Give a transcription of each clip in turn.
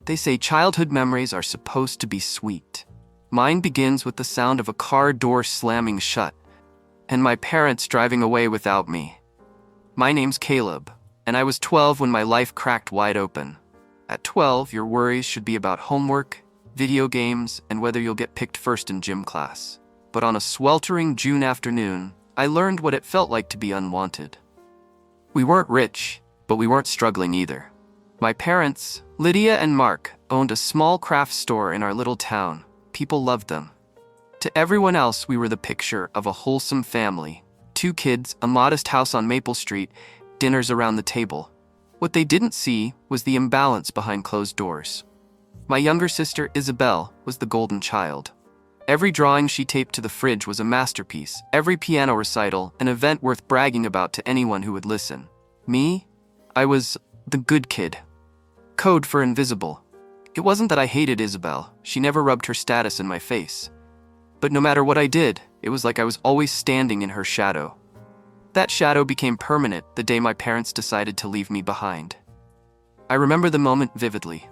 They say childhood memories are supposed to be sweet. Mine begins with the sound of a car door slamming shut, and my parents driving away without me. My name's Caleb, and I was 12 when my life cracked wide open. At 12, your worries should be about homework, video games, and whether you'll get picked first in gym class. But on a sweltering June afternoon, I learned what it felt like to be unwanted. We weren't rich, but we weren't struggling either. My parents, Lydia and Mark, owned a small craft store in our little town. People loved them. To everyone else, we were the picture of a wholesome family. 2 kids, a modest house on Maple Street, dinners around the table. What they didn't see was the imbalance behind closed doors. My younger sister, Isabel, was the golden child. Every drawing she taped to the fridge was a masterpiece, every piano recital an event worth bragging about to anyone who would listen. Me? I was the good kid. Code for invisible. It wasn't that I hated Isabel. She never rubbed her status in my face. But no matter what I did, it was like I was always standing in her shadow. That shadow became permanent the day my parents decided to leave me behind. I remember the moment vividly.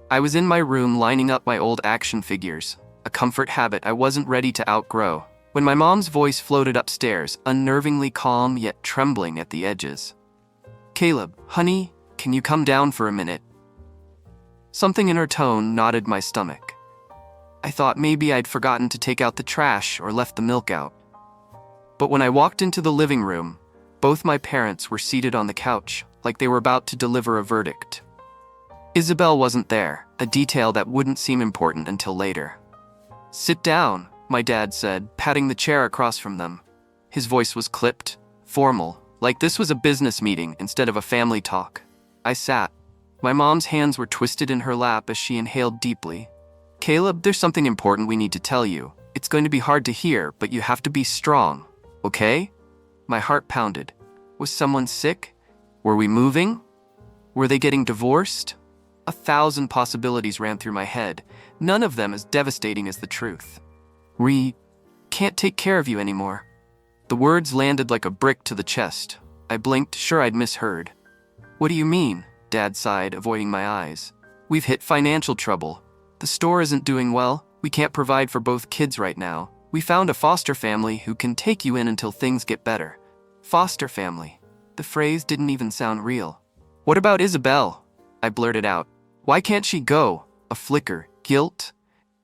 I was in my room lining up my old action figures, a comfort habit I wasn't ready to outgrow, when my mom's voice floated upstairs, unnervingly calm yet trembling at the edges. "Caleb, honey, can you come down for a minute?" Something in her tone knotted my stomach. I thought maybe I'd forgotten to take out the trash or left the milk out. But when I walked into the living room, both my parents were seated on the couch, like they were about to deliver a verdict. Isabel wasn't there, a detail that wouldn't seem important until later. "Sit down," my dad said, patting the chair across from them. His voice was clipped, formal, like this was a business meeting instead of a family talk. I sat. My mom's hands were twisted in her lap as she inhaled deeply. "Caleb, there's something important we need to tell you. It's going to be hard to hear, but you have to be strong, okay?" My heart pounded. Was someone sick? Were we moving? Were they getting divorced? 1,000 possibilities ran through my head, none of them as devastating as the truth. "We can't take care of you anymore." The words landed like a brick to the chest. I blinked, sure I'd misheard. "What do you mean?" Dad sighed, avoiding my eyes. "We've hit financial trouble. The store isn't doing well. We can't provide for both kids right now. We found a foster family who can take you in until things get better." Foster family. The phrase didn't even sound real. "What about Isabel?" I blurted out. "Why can't she go?" A flicker, guilt,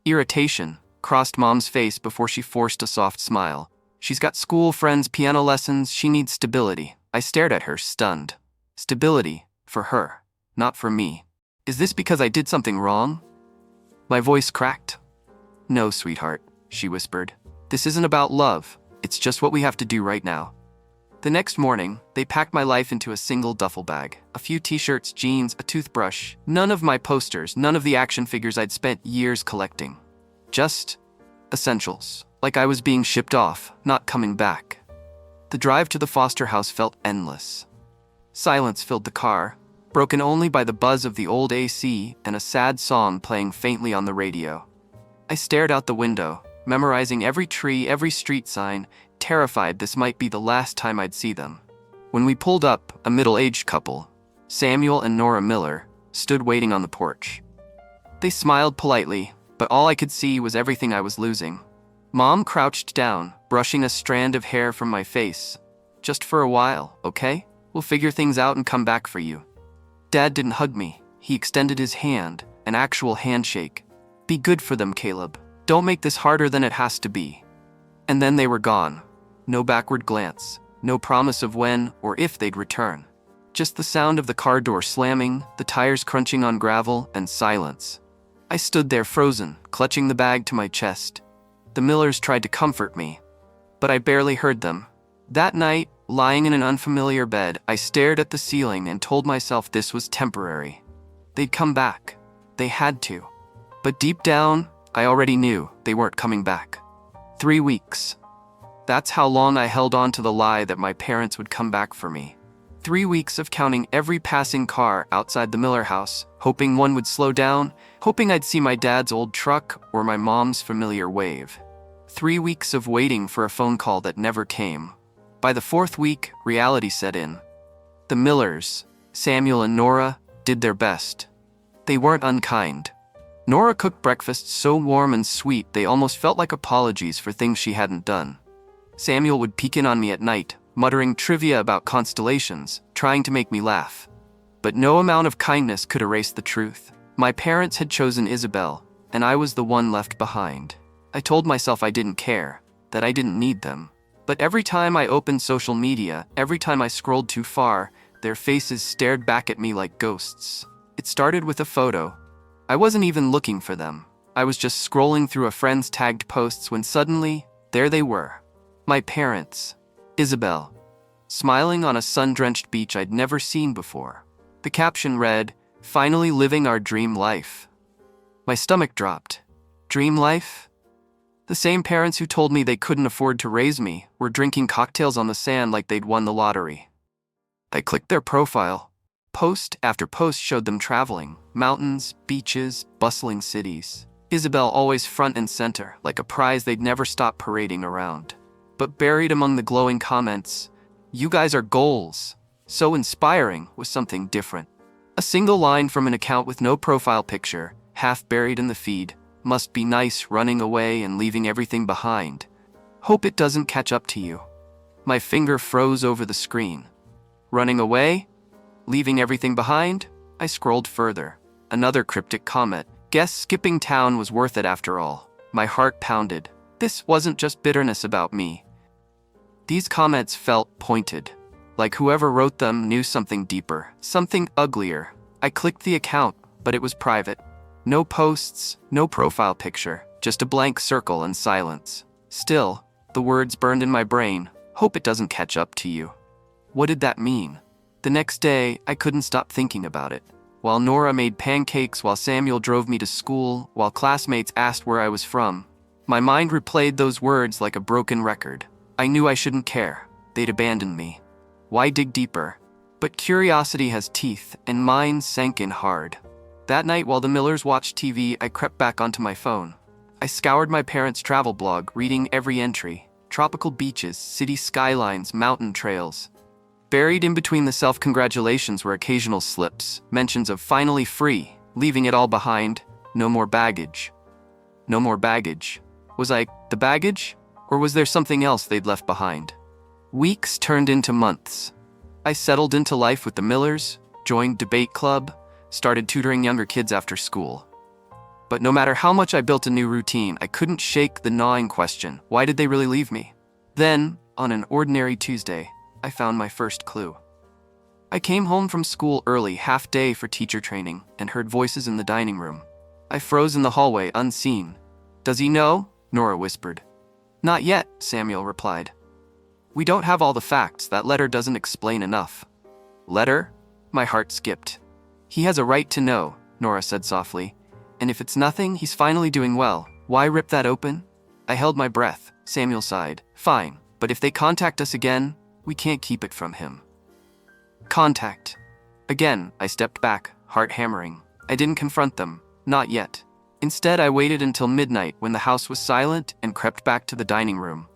irritation, crossed Mom's face before she forced a soft smile. "She's got school, friends, piano lessons. She needs stability." I stared at her, stunned. Stability, for her, not for me. Is this because I did something wrong? My voice cracked. "No, sweetheart," she whispered. "This isn't about love. It's just what we have to do right now." The next morning, they packed my life into a single duffel bag. A few t-shirts, jeans, a toothbrush. None of my posters, none of the action figures I'd spent years collecting. Just essentials. Like I was being shipped off, not coming back. The drive to the foster house felt endless. Silence filled the car, broken only by the buzz of the old AC and a sad song playing faintly on the radio. I stared out the window, memorizing every tree, every street sign, terrified this might be the last time I'd see them. When we pulled up, a middle-aged couple, Samuel and Nora Miller, stood waiting on the porch. They smiled politely, but all I could see was everything I was losing. Mom crouched down, brushing a strand of hair from my face. "Just for a while, okay? We'll figure things out and come back for you." Dad didn't hug me. He extended his hand, an actual handshake. "Be good for them, Caleb. Don't make this harder than it has to be." And then they were gone. No backward glance, no promise of when or if they'd return. Just the sound of the car door slamming, the tires crunching on gravel, and silence. I stood there frozen, clutching the bag to my chest. The Millers tried to comfort me, but I barely heard them. That night, lying in an unfamiliar bed, I stared at the ceiling and told myself this was temporary. They'd come back. They had to. But deep down, I already knew they weren't coming back. 3 weeks. That's how long I held on to the lie that my parents would come back for me. 3 weeks of counting every passing car outside the Miller house, hoping one would slow down, hoping I'd see my dad's old truck or my mom's familiar wave. 3 weeks of waiting for a phone call that never came. By the 4th week, reality set in. The Millers, Samuel and Nora, did their best. They weren't unkind. Nora cooked breakfast so warm and sweet they almost felt like apologies for things she hadn't done. Samuel would peek in on me at night, muttering trivia about constellations, trying to make me laugh. But no amount of kindness could erase the truth. My parents had chosen Isabel, and I was the one left behind. I told myself I didn't care, that I didn't need them. But every time I opened social media, every time I scrolled too far, their faces stared back at me like ghosts. It started with a photo. I wasn't even looking for them. I was just scrolling through a friend's tagged posts when suddenly, there they were. My parents. Isabel. Smiling on a sun-drenched beach I'd never seen before. The caption read, "Finally living our dream life." My stomach dropped. Dream life? The same parents who told me they couldn't afford to raise me were drinking cocktails on the sand like they'd won the lottery. I clicked their profile. Post after post showed them traveling. Mountains, beaches, bustling cities. Isabel always front and center, like a prize they'd never stop parading around. But buried among the glowing comments, "You guys are goals. So inspiring," was something different. A single line from an account with no profile picture, half buried in the feed. "Must be nice running away and leaving everything behind. Hope it doesn't catch up to you." My finger froze over the screen. Running away? Leaving everything behind? I scrolled further. Another cryptic comment. Guess skipping town was worth it after all. My heart pounded. This wasn't just bitterness about me. These comments felt pointed. Like whoever wrote them knew something deeper, something uglier. I clicked the account, but it was private. No posts, no profile picture, just a blank circle and silence. Still, the words burned in my brain. Hope it doesn't catch up to you. What did that mean? The next day, I couldn't stop thinking about it. While Nora made pancakes, while Samuel drove me to school, while classmates asked where I was from, my mind replayed those words like a broken record. I knew I shouldn't care. They'd abandoned me. Why dig deeper? But curiosity has teeth, and mine sank in hard. That night, while the Millers watched TV, I crept back onto my phone. I scoured my parents' travel blog, reading every entry. Tropical beaches, city skylines, mountain trails. Buried in between the self-congratulations were occasional slips, mentions of finally free, leaving it all behind, no more baggage. No more baggage. Was I the baggage? Or was there something else they'd left behind? Weeks turned into months. I settled into life with the Millers, joined debate club, started tutoring younger kids after school. But no matter how much I built a new routine, I couldn't shake the gnawing question, why did they really leave me? Then, on an ordinary Tuesday, I found my first clue. I came home from school early, half day for teacher training, and heard voices in the dining room. I froze in the hallway, unseen. "Does he know?" Nora whispered. "Not yet," Samuel replied. "We don't have all the facts. That letter doesn't explain enough." "Letter?" My heart skipped. "He has a right to know," Nora said softly. "And if it's nothing, he's finally doing well. Why rip that open?" I held my breath. Samuel sighed. "Fine, but if they contact us again, we can't keep it from him." Contact. Again, I stepped back, heart hammering. I didn't confront them. Not yet. Instead, I waited until midnight when the house was silent and crept back to the dining room.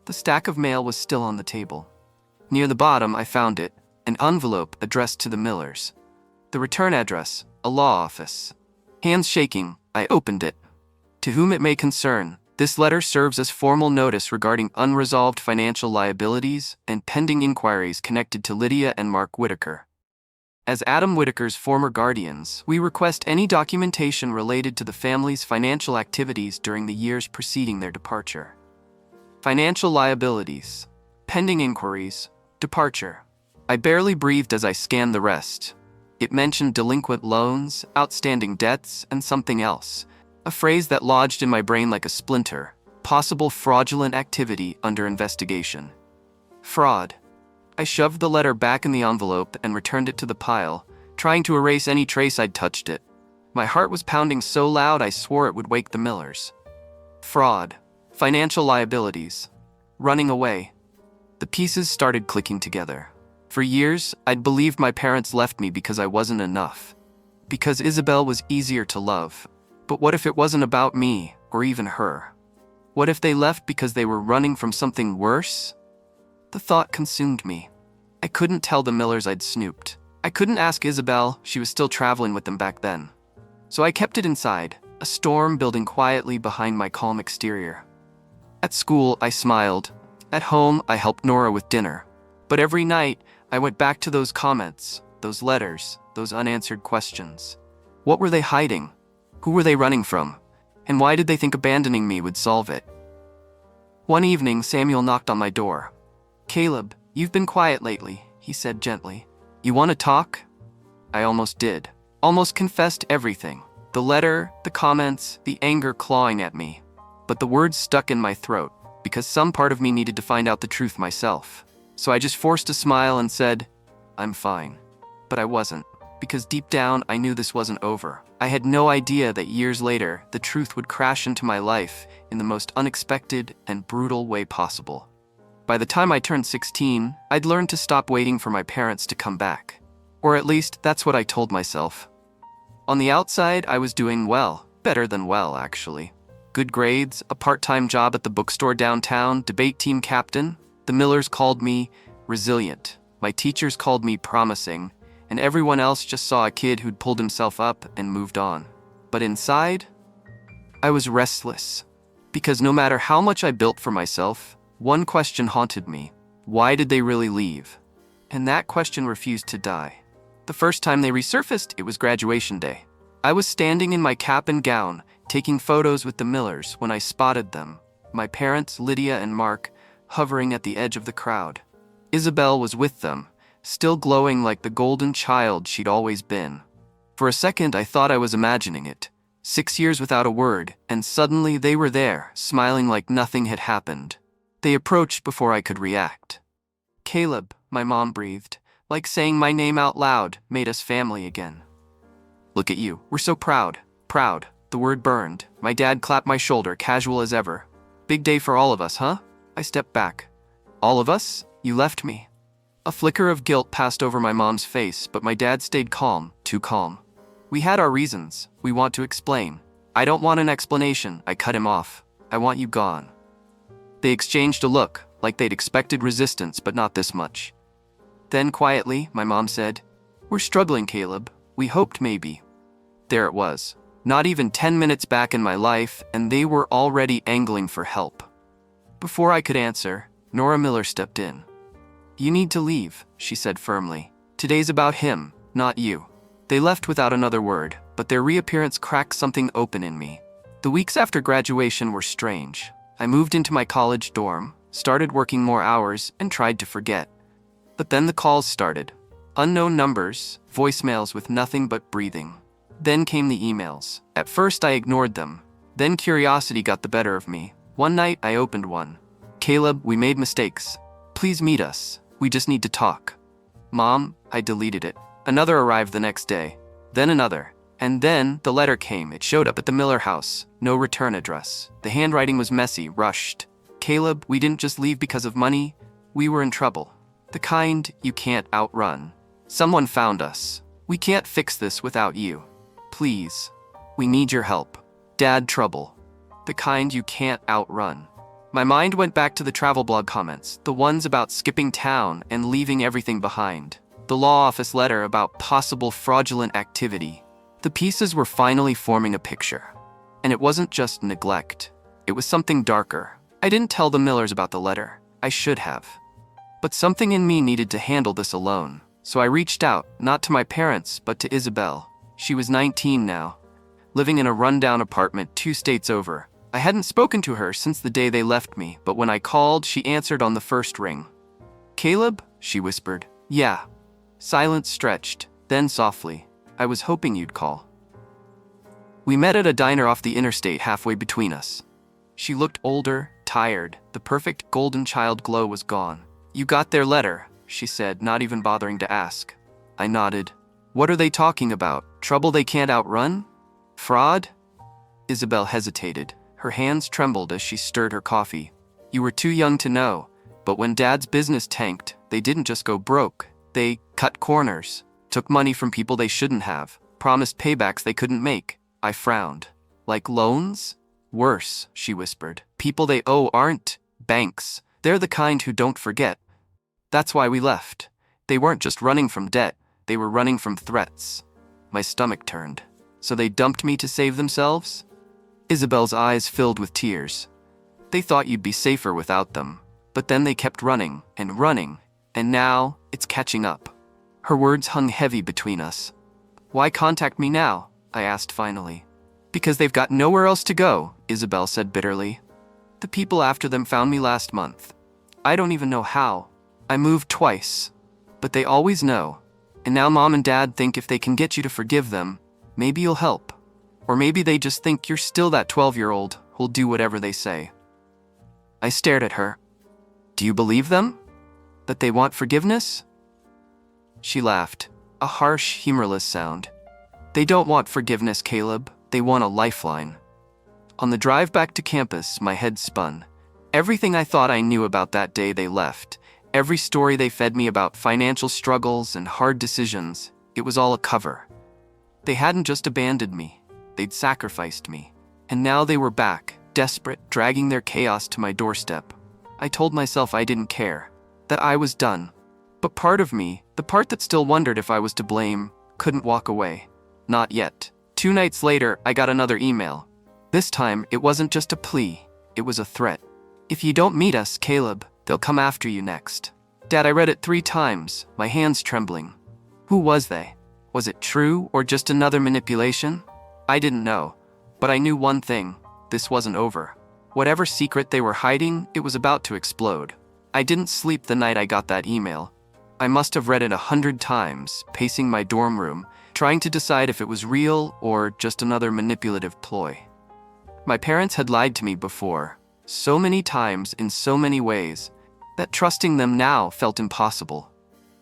The stack of mail was still on the table. Near the bottom, I found it, an envelope addressed to the Millers. The return address, a law office. Hands shaking, I opened it. "To whom it may concern, this letter serves as formal notice regarding unresolved financial liabilities and pending inquiries connected to Lydia and Mark Whitaker. As Adam Whitaker's former guardians, we request any documentation related to the family's financial activities during the years preceding their departure. Financial liabilities, pending inquiries, departure." I barely breathed as I scanned the rest. It mentioned delinquent loans, outstanding debts, and something else. A phrase that lodged in my brain like a splinter. Possible fraudulent activity under investigation. Fraud. I shoved the letter back in the envelope and returned it to the pile, trying to erase any trace I'd touched it. My heart was pounding so loud I swore it would wake the Millers. Fraud. Financial liabilities. Running away. The pieces started clicking together. For years, I'd believed my parents left me because I wasn't enough. Because Isabel was easier to love. But what if it wasn't about me, or even her? What if they left because they were running from something worse? The thought consumed me. I couldn't tell the Millers I'd snooped. I couldn't ask Isabel, she was still traveling with them back then. So I kept it inside, a storm building quietly behind my calm exterior. At school, I smiled. At home, I helped Nora with dinner. But every night, I went back to those comments, those letters, those unanswered questions. What were they hiding? Who were they running from? And why did they think abandoning me would solve it? One evening, Samuel knocked on my door. "Caleb, you've been quiet lately," he said gently. "You want to talk?" I almost did. Almost confessed everything. The letter, the comments, the anger clawing at me. But the words stuck in my throat, because some part of me needed to find out the truth myself. So I just forced a smile and said, "I'm fine." But I wasn't, because deep down I knew this wasn't over. I had no idea that years later, the truth would crash into my life in the most unexpected and brutal way possible. By the time I turned 16, I'd learned to stop waiting for my parents to come back. Or at least, that's what I told myself. On the outside, I was doing well. Better than well, actually. Good grades, a part-time job at the bookstore downtown, debate team captain. The Millers called me resilient. My teachers called me promising. And everyone else just saw a kid who'd pulled himself up and moved on. But inside, I was restless. Because no matter how much I built for myself, one question haunted me. Why did they really leave? And that question refused to die. The first time they resurfaced, it was graduation day. I was standing in my cap and gown, taking photos with the Millers when I spotted them. My parents, Lydia and Mark, hovering at the edge of the crowd. Isabel was with them, still glowing like the golden child she'd always been. For a second, I thought I was imagining it. 6 years without a word, and suddenly they were there, smiling like nothing had happened. They approached before I could react. "Caleb," my mom breathed, like saying my name out loud, made us family again. "Look at you, we're so proud." Proud. The word burned. My dad clapped my shoulder, casual as ever. "Big day for all of us, huh?" I stepped back. "All of us? You left me." A flicker of guilt passed over my mom's face, but my dad stayed calm, too calm. "We had our reasons. We want to explain." "I don't want an explanation," I cut him off. "I want you gone." They exchanged a look, like they'd expected resistance, but not this much. Then quietly, my mom said, "We're struggling, Caleb. We hoped maybe." There it was. Not even 10 minutes back in my life, and they were already angling for help. Before I could answer, Nora Miller stepped in. "You need to leave," she said firmly. "Today's about him, not you." They left without another word, but their reappearance cracked something open in me. The weeks after graduation were strange. I moved into my college dorm, started working more hours, and tried to forget. But then the calls started. Unknown numbers, voicemails with nothing but breathing. Then came the emails. At first I ignored them. Then curiosity got the better of me. One night I opened one. "Caleb, we made mistakes. Please meet us. We just need to talk." "Mom," I deleted it. Another arrived the next day. Then another. And then the letter came. It showed up at the Miller house. No return address. The handwriting was messy, rushed. "Caleb, we didn't just leave because of money. We were in trouble. The kind you can't outrun. Someone found us. We can't fix this without you. Please. We need your help. Dad trouble. The kind you can't outrun." My mind went back to the travel blog comments, the ones about skipping town and leaving everything behind. The law office letter about possible fraudulent activity. The pieces were finally forming a picture. And it wasn't just neglect. It was something darker. I didn't tell the Millers about the letter. I should have. But something in me needed to handle this alone. So I reached out, not to my parents, but to Isabel. She was 19 now, living in a rundown apartment 2 states over. I hadn't spoken to her since the day they left me, but when I called, she answered on the first ring. "Caleb?" she whispered. "Yeah." Silence stretched, then softly, "I was hoping you'd call." We met at a diner off the interstate halfway between us. She looked older, tired. The perfect golden child glow was gone. "You got their letter," she said, not even bothering to ask. I nodded. "What are they talking about? Trouble they can't outrun? Fraud?" Isabel hesitated. Her hands trembled as she stirred her coffee. "You were too young to know, but when Dad's business tanked, they didn't just go broke. They cut corners, took money from people they shouldn't have, promised paybacks they couldn't make." I frowned. "Like loans?" "Worse," she whispered. "People they owe aren't banks. They're the kind who don't forget. That's why we left. They weren't just running from debt, they were running from threats." My stomach turned. So they dumped me to save themselves? Isabel's eyes filled with tears. They thought you'd be safer without them. But then they kept running, and now it's catching up. Her words hung heavy between us. Why contact me now? I asked finally. Because they've got nowhere else to go, Isabel said bitterly. The people after them found me last month. I don't even know how. I moved twice. But they always know. And now Mom and Dad think if they can get you to forgive them, maybe you'll help. Or maybe they just think you're still that 12-year-old who'll do whatever they say. I stared at her. Do you believe them? That they want forgiveness? She laughed, a harsh, humorless sound. They don't want forgiveness, Caleb. They want a lifeline. On the drive back to campus, my head spun. Everything I thought I knew about that day they left, every story they fed me about financial struggles and hard decisions, it was all a cover. They hadn't just abandoned me, they'd sacrificed me. And now they were back, desperate, dragging their chaos to my doorstep. I told myself I didn't care, that I was done. But part of me, the part that still wondered if I was to blame, couldn't walk away. Not yet. 2 nights later, I got another email. This time, it wasn't just a plea, it was a threat. If you don't meet us, Caleb, they'll come after you next. Dad, I read it 3 times, my hands trembling. Who was they? Was it true or just another manipulation? I didn't know, but I knew one thing, this wasn't over. Whatever secret they were hiding, it was about to explode. I didn't sleep the night I got that email. I must have read it 100 times, pacing my dorm room, trying to decide if it was real or just another manipulative ploy. My parents had lied to me before, so many times in so many ways, that trusting them now felt impossible.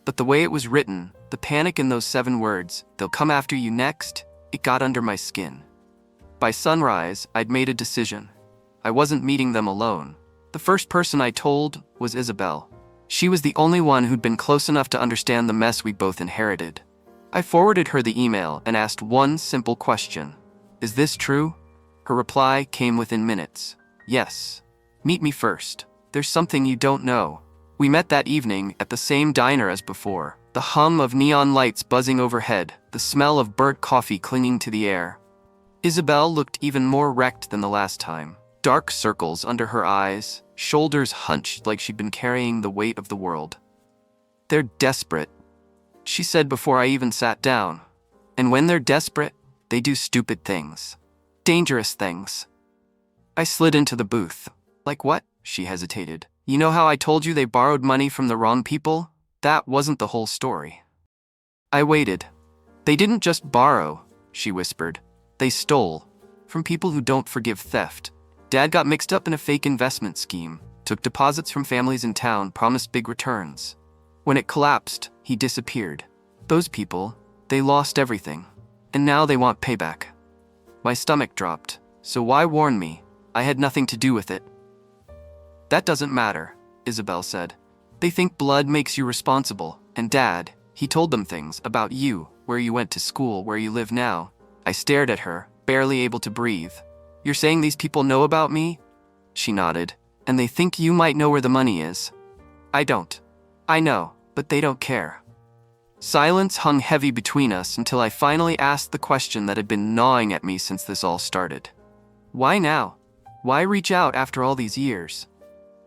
But the way it was written, the panic in those 7 words, they'll come after you next, it got under my skin. By sunrise, I'd made a decision. I wasn't meeting them alone. The first person I told was Isabel. She was the only one who'd been close enough to understand the mess we both inherited. I forwarded her the email and asked one simple question. Is this true? Her reply came within minutes. Yes. Meet me first. There's something you don't know. We met that evening at the same diner as before. The hum of neon lights buzzing overhead, the smell of burnt coffee clinging to the air. Isabel looked even more wrecked than the last time. Dark circles under her eyes, shoulders hunched like she'd been carrying the weight of the world. They're desperate, she said before I even sat down. And when they're desperate, they do stupid things. Dangerous things. I slid into the booth. Like what? She hesitated. You know how I told you they borrowed money from the wrong people? That wasn't the whole story. I waited. They didn't just borrow, she whispered. They stole. From people who don't forgive theft. Dad got mixed up in a fake investment scheme, took deposits from families in town, promised big returns. When it collapsed, he disappeared. Those people, they lost everything. And now they want payback. My stomach dropped. So why warn me? I had nothing to do with it. That doesn't matter, Isabel said. They think blood makes you responsible. And Dad, he told them things about you, where you went to school, where you live now. I stared at her, barely able to breathe. You're saying these people know about me? She nodded. And they think you might know where the money is. I don't. I know, but they don't care. Silence hung heavy between us until I finally asked the question that had been gnawing at me since this all started. Why now? Why reach out after all these years?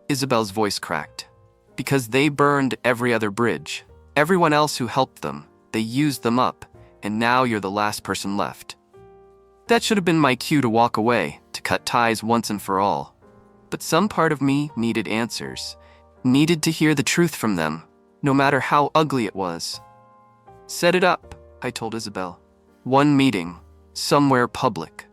Isabel's voice cracked. Because they burned every other bridge. Everyone else who helped them, they used them up, and now you're the last person left. That should have been my cue to walk away, to cut ties once and for all. But some part of me needed answers, needed to hear the truth from them, no matter how ugly it was. Set it up, I told Isabel. One meeting, somewhere public.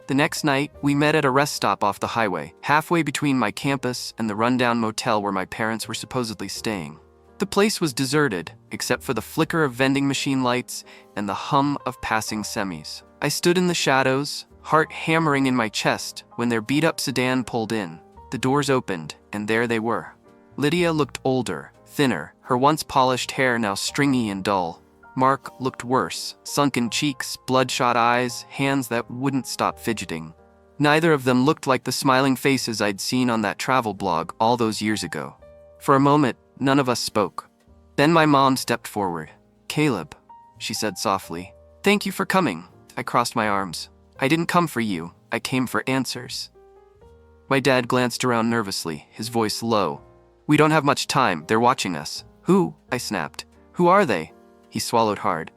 The next night, we met at a rest stop off the highway, halfway between my campus and the rundown motel where my parents were supposedly staying. The place was deserted, except for the flicker of vending machine lights and the hum of passing semis. I stood in the shadows, heart hammering in my chest, when their beat-up sedan pulled in. The doors opened, and there they were. Lydia looked older, thinner, her once polished hair now stringy and dull. Mark looked worse, sunken cheeks, bloodshot eyes, hands that wouldn't stop fidgeting. Neither of them looked like the smiling faces I'd seen on that travel blog all those years ago. For a moment, none of us spoke. Then my mom stepped forward. Caleb, she said softly, thank you for coming. I crossed my arms. I didn't come for you. I came for answers. My dad glanced around nervously, his voice low. We don't have much time. They're watching us. Who? I snapped. Who are they? He swallowed hard.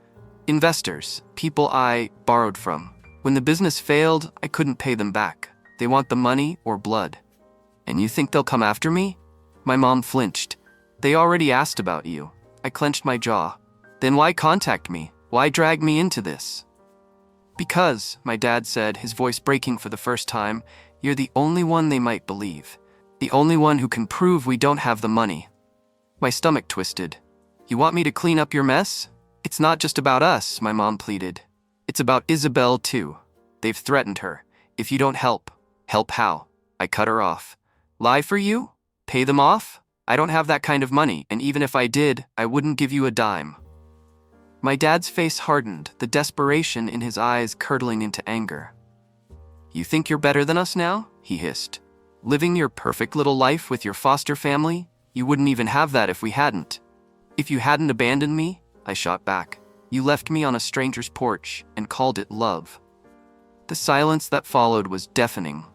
Investors. People I borrowed from. When the business failed, I couldn't pay them back. They want the money or blood. And you think they'll come after me? My mom flinched. They already asked about you. I clenched my jaw. Then why contact me? Why drag me into this? Because, my dad said, his voice breaking for the first time, you're the only one they might believe. The only one who can prove we don't have the money. My stomach twisted. You want me to clean up your mess? It's not just about us, my mom pleaded. It's about Isabel, too. They've threatened her. If you don't help. Help how? I cut her off. Lie for you? Pay them off? I don't have that kind of money, and even if I did, I wouldn't give you a dime. My dad's face hardened, the desperation in his eyes curdling into anger. You think you're better than us now? He hissed. Living your perfect little life with your foster family? You wouldn't even have that if we hadn't. If you hadn't abandoned me, I shot back. You left me on a stranger's porch and called it love. The silence that followed was deafening.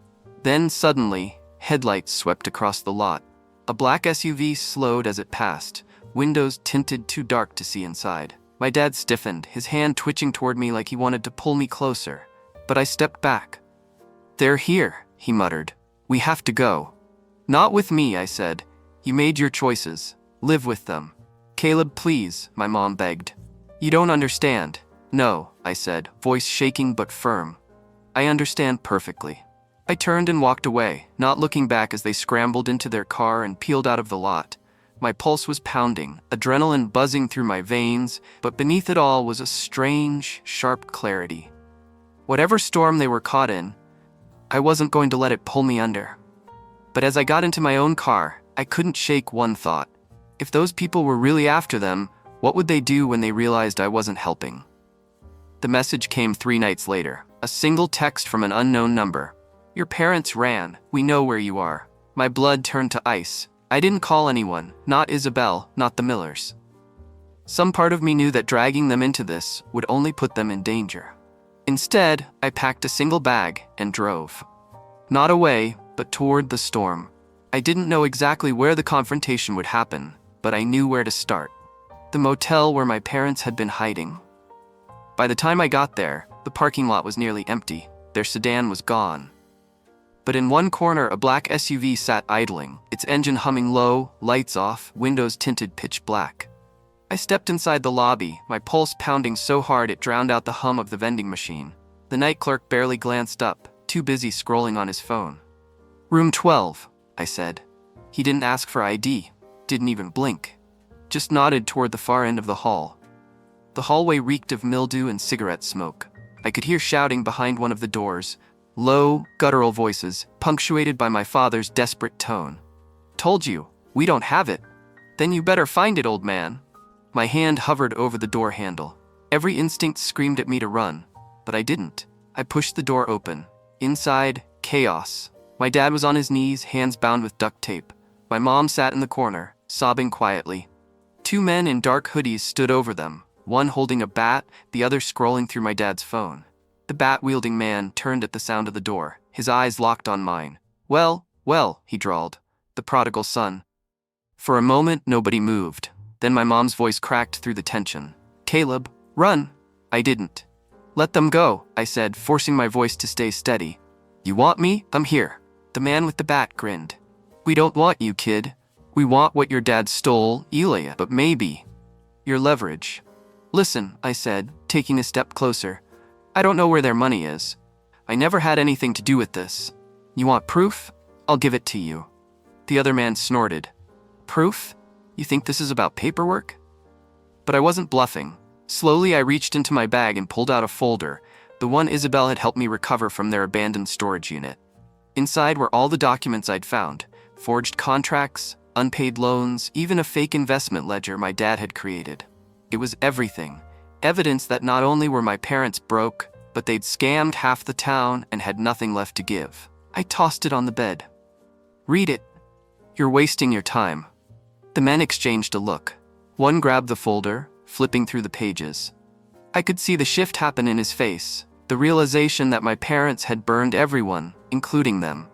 Then suddenly, headlights swept across the lot. A black SUV slowed as it passed, windows tinted too dark to see inside. My dad stiffened, his hand twitching toward me like he wanted to pull me closer. But I stepped back. They're here, he muttered. We have to go. Not with me, I said. You made your choices. Live with them. Caleb, please, my mom begged. You don't understand. No, I said, voice shaking but firm. I understand perfectly. I turned and walked away, not looking back as they scrambled into their car and peeled out of the lot. My pulse was pounding, adrenaline buzzing through my veins, but beneath it all was a strange, sharp clarity. Whatever storm they were caught in, I wasn't going to let it pull me under. But as I got into my own car, I couldn't shake one thought. If those people were really after them, what would they do when they realized I wasn't helping? The message came 3 nights later, a single text from an unknown number. Your parents ran. We know where you are. My blood turned to ice. I didn't call anyone, not Isabel, not the Millers. Some part of me knew that dragging them into this would only put them in danger. Instead, I packed a single bag and drove. Not away, but toward the storm. I didn't know exactly where the confrontation would happen, but I knew where to start. The motel where my parents had been hiding. By the time I got there, the parking lot was nearly empty. Their sedan was gone. But in one corner, a black SUV sat idling, its engine humming low, lights off, windows tinted pitch black. I stepped inside the lobby, my pulse pounding so hard it drowned out the hum of the vending machine. The night clerk barely glanced up, too busy scrolling on his phone. Room 12, I said. He didn't ask for ID, didn't even blink, just nodded toward the far end of the hall. The hallway reeked of mildew and cigarette smoke. I could hear shouting behind one of the doors, low, guttural voices, punctuated by my father's desperate tone. Told you, we don't have it. Then you better find it, old man. My hand hovered over the door handle. Every instinct screamed at me to run, but I didn't. I pushed the door open. Inside, chaos. My dad was on his knees, hands bound with duct tape. My mom sat in the corner, sobbing quietly. 2 men in dark hoodies stood over them, one holding a bat, the other scrolling through my dad's phone. The bat-wielding man turned at the sound of the door, his eyes locked on mine. Well, he drawled. The prodigal son. For a moment, nobody moved. Then my mom's voice cracked through the tension. Caleb, run. I didn't. Let them go, I said, forcing my voice to stay steady. You want me? I'm here. The man with the bat grinned. We don't want you, kid. We want what your dad stole, Elia, but maybe your leverage. Listen, I said, taking a step closer. I don't know where their money is. I never had anything to do with this. You want proof? I'll give it to you. The other man snorted. Proof? You think this is about paperwork? But I wasn't bluffing. Slowly, I reached into my bag and pulled out a folder, the one Isabel had helped me recover from their abandoned storage unit. Inside were all the documents I'd found, forged contracts, unpaid loans, even a fake investment ledger my dad had created. It was everything. Evidence that not only were my parents broke, but they'd scammed half the town and had nothing left to give. I tossed it on the bed. Read it. You're wasting your time. The men exchanged a look. One grabbed the folder, flipping through the pages. I could see the shift happen in his face. The realization that my parents had burned everyone, including them.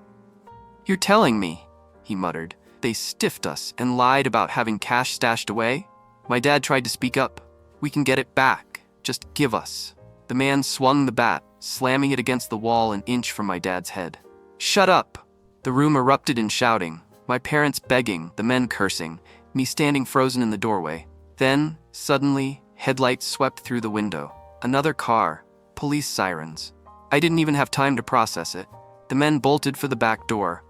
"You're telling me," he muttered, "they stiffed us and lied about having cash stashed away?" My dad tried to speak up. "We can get it back. Just give us." The man swung the bat, slamming it against the wall an inch from my dad's head. "Shut up!" The room erupted in shouting, my parents begging, the men cursing, me standing frozen in the doorway. Then, suddenly, headlights swept through the window. Another car. Police sirens. I didn't even have time to process it. The men bolted for the back door,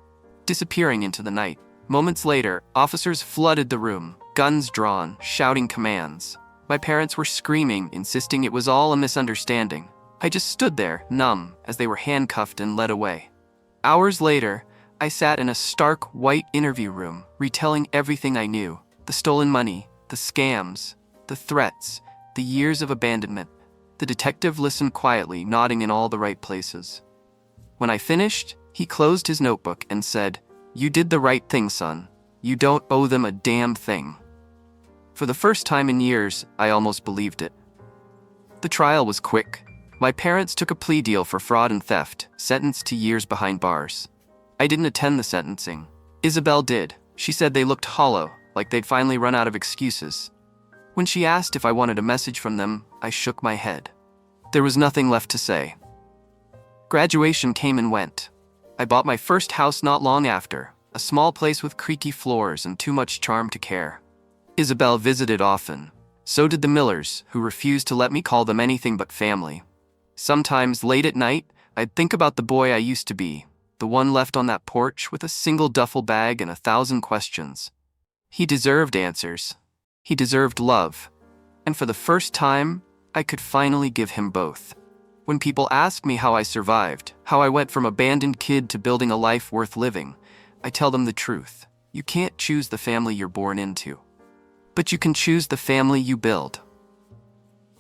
disappearing into the night. Moments later, officers flooded the room, guns drawn, shouting commands. My parents were screaming, insisting it was all a misunderstanding. I just stood there, numb, as they were handcuffed and led away. Hours later, I sat in a stark, white interview room, retelling everything I knew. The stolen money, the scams, the threats, the years of abandonment. The detective listened quietly, nodding in all the right places. When I finished, he closed his notebook and said, "You did the right thing, son. You don't owe them a damn thing." For the first time in years, I almost believed it. The trial was quick. My parents took a plea deal for fraud and theft, sentenced to years behind bars. I didn't attend the sentencing. Isabel did. She said they looked hollow, like they'd finally run out of excuses. When she asked if I wanted a message from them, I shook my head. There was nothing left to say. Graduation came and went. I bought my first house not long after, a small place with creaky floors and too much charm to care. Isabel visited often. So did the Millers, who refused to let me call them anything but family. Sometimes, late at night, I'd think about the boy I used to be, the one left on that porch with a single duffel bag and 1,000 questions. He deserved answers. He deserved love. And for the first time, I could finally give him both. When people ask me how I survived, how I went from abandoned kid to building a life worth living, I tell them the truth. You can't choose the family you're born into. But you can choose the family you build.